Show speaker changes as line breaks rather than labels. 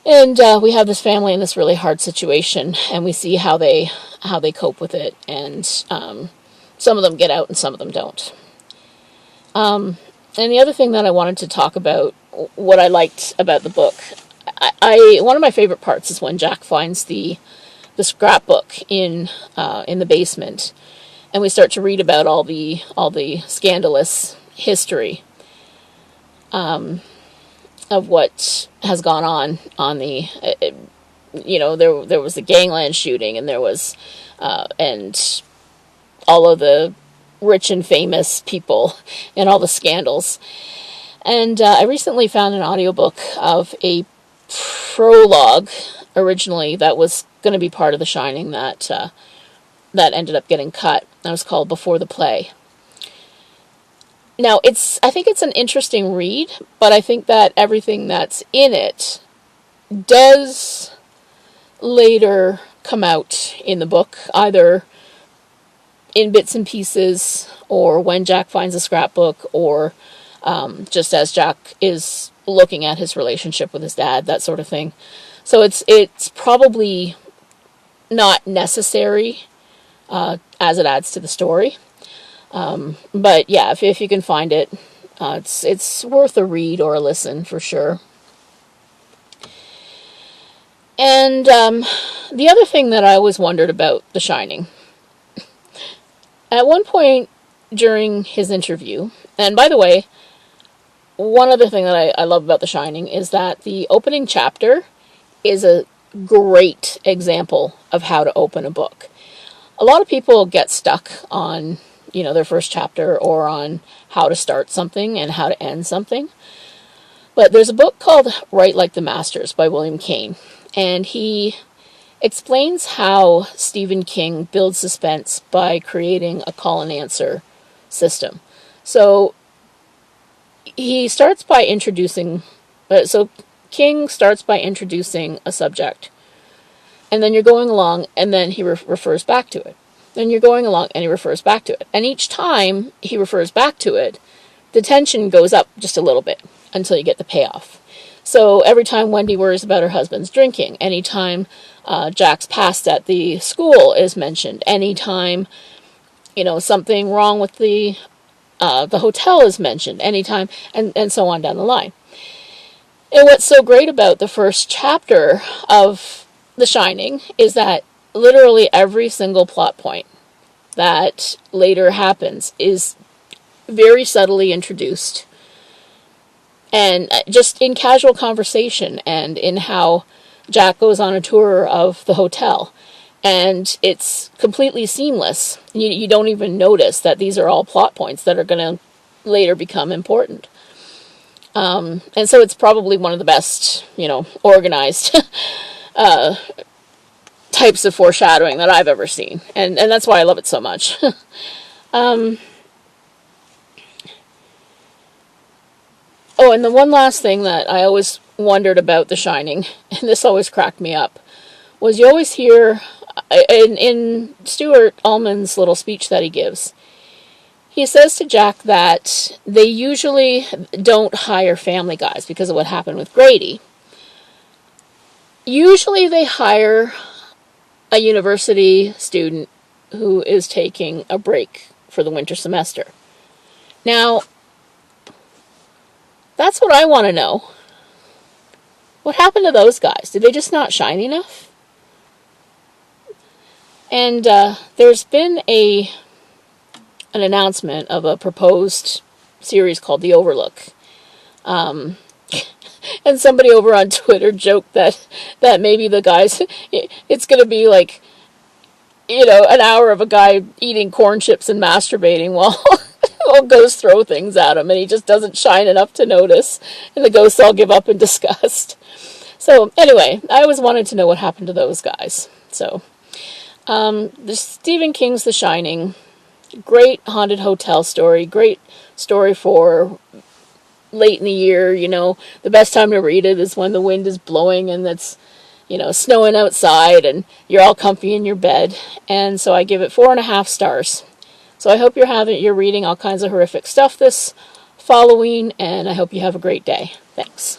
And we have this family in this really hard situation, and we see how they cope with it. And some of them get out, and some of them don't. And the other thing that I wanted to talk about, what I liked about the book, one of my favorite parts is when Jack finds the scrapbook in the basement, and we start to read about all the scandalous history of what has gone on the, there was the gangland shooting, and there was, and all of the rich and famous people, and all the scandals. And I recently found an audiobook of a prologue, originally, that was going to be part of The Shining, that ended up getting cut. That was called Before the Play. Now, I think it's an interesting read, but I think that everything that's in it does later come out in the book, either in bits and pieces, or when Jack finds a scrapbook, or just as Jack is looking at his relationship with his dad, that sort of thing. So it's probably not necessary as it adds to the story. But yeah, if you can find it, it's worth a read or a listen for sure. And the other thing that I always wondered about The Shining, at one point during his interview, and by the way, one other thing that I love about The Shining is that the opening chapter is a great example of how to open a book. A lot of people get stuck on their first chapter, or on how to start something and how to end something. But there's a book called Write Like the Masters by William Kane, and he explains how Stephen King builds suspense by creating a call and answer system. So he starts by introducing, King starts by introducing a subject, and then you're going along, and then he refers back to it. Then you're going along, and he refers back to it. And each time he refers back to it, the tension goes up just a little bit until you get the payoff. So every time Wendy worries about her husband's drinking, anytime Jack's past at the school is mentioned, anytime something wrong with the hotel is mentioned, anytime, and so on down the line. And what's so great about the first chapter of The Shining is that literally every single plot point that later happens is very subtly introduced, and just in casual conversation, and in how Jack goes on a tour of the hotel, and it's completely seamless. You don't even notice that these are all plot points that are going to later become important. And so it's probably one of the best, organized types of foreshadowing that I've ever seen, and that's why I love it so much. And the one last thing that I always wondered about The Shining, and this always cracked me up, was you always hear in Stuart Ullman's little speech that he gives, he says to Jack that they usually don't hire family guys because of what happened with Grady. Usually they hire a university student who is taking a break for the winter semester. Now, that's what I want to know. What happened to those guys? Did they just not shine enough? And there's been an announcement of a proposed series called The Overlook. And somebody over on Twitter joked that maybe the guys, it's going to be like, an hour of a guy eating corn chips and masturbating while ghosts throw things at him, and he just doesn't shine enough to notice, and the ghosts all give up in disgust. So anyway, I always wanted to know what happened to those guys. So the Stephen King's The Shining, great haunted hotel story, great story for late in the year. The best time to read it is when the wind is blowing and it's snowing outside and you're all comfy in your bed. And so I give it 4.5 stars. So I hope you're reading all kinds of horrific stuff this Halloween, and I hope you have a great day. Thanks.